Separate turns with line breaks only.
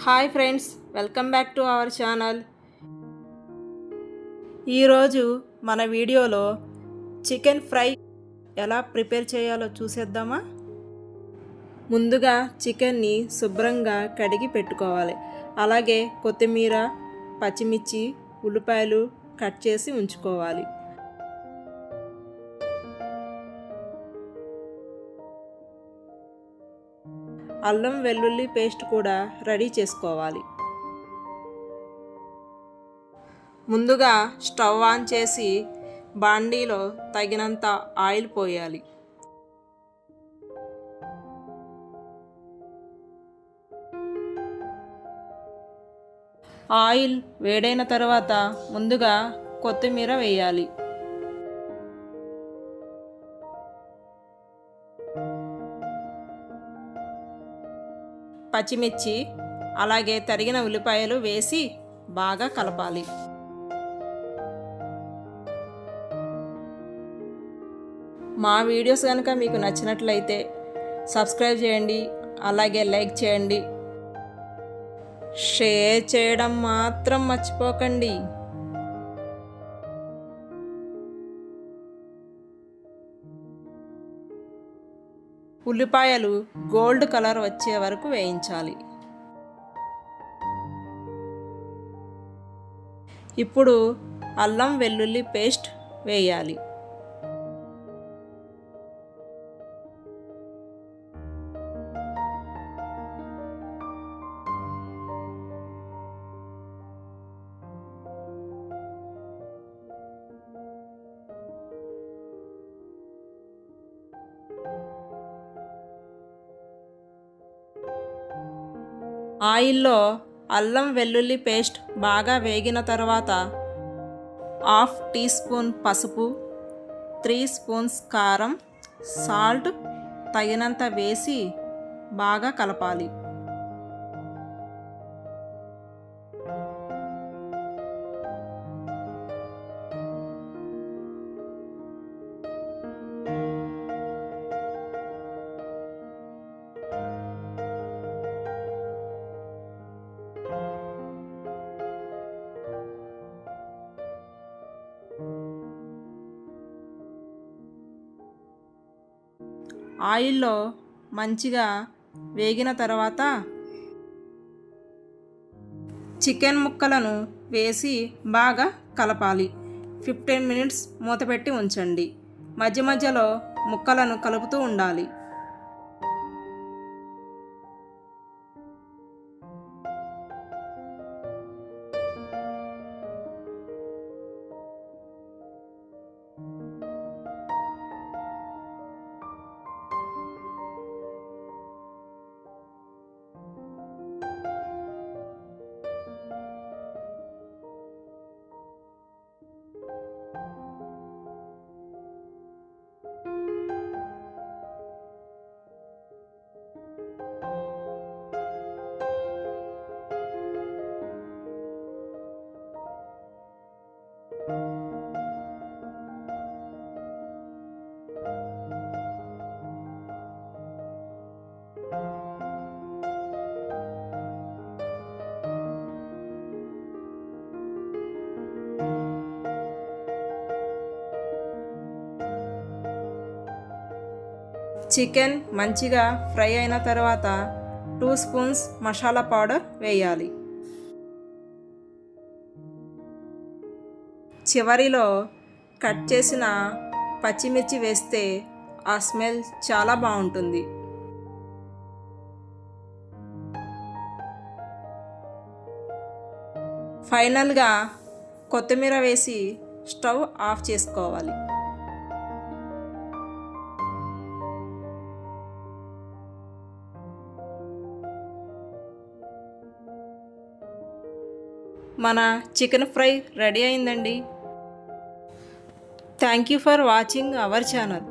Hi friends, welcome back to our channel. ఈరోజు మన వీడియోలో చికెన్ ఫ్రై ఎలా ప్రిపేర్ చేయాలో చూసేద్దామా. ముందుగా చికెన్ని శుభ్రంగా కడిగి పెట్టుకోవాలి. అలాగే కొత్తిమీర, పచ్చిమిర్చి, ఉల్లిపాయలు కట్ చేసి ఉంచుకోవాలి. అల్లం వెల్లుల్లి పేస్ట్ కూడా రెడీ చేసుకోవాలి. ముందుగా స్టవ్ ఆన్ చేసి బాండీలో తగినంత ఆయిల్ పోయాలి. ఆయిల్ వేడైన తర్వాత ముందుగా కొత్తిమీర వేయాలి. పచ్చిమిర్చి అలాగే తరిగిన ఉల్లిపాయలు వేసి బాగా కలపాలి. మా వీడియోస్ కనుక మీకు నచ్చినట్లయితే సబ్స్క్రైబ్ చేయండి, అలాగే లైక్ చేయండి, షేర్ చేయడం మాత్రం మర్చిపోకండి. ఉల్లిపాయలు గోల్డ్ కలర్ వచ్చే వరకు వేయించాలి. ఇప్పుడు అల్లం వెల్లుల్లి పేస్ట్ వేయాలి. ఆయిల్లో అల్లం వెల్లుల్లి పేస్ట్ బాగా వేగిన తర్వాత 1/2 టీ స్పూన్ పసుపు, 3 స్పూన్స్ కారం, సాల్ట్ తగినంత వేసి బాగా కలపాలి. ఆయిల్లో మంచిగా వేగిన తర్వాత చికెన్ ముక్కలను వేసి బాగా కలపాలి. 15 మినిట్స్ మూతపెట్టి ఉంచండి. మధ్య మధ్యలో ముక్కలను కలుపుతూ ఉండాలి. చికెన్ మంచిగా ఫ్రై అయిన తర్వాత 2 స్పూన్స్ మసాలా పౌడర్ వేయాలి. చివరిలో కట్ చేసిన పచ్చిమిర్చి వేస్తే ఆ స్మెల్ చాలా బాగుంటుంది. ఫైనల్గా కొత్తిమీర వేసి స్టవ్ ఆఫ్ చేసుకోవాలి. మన చికెన్ ఫ్రై రెడీ అయిందండి. Thank you for watching our channel.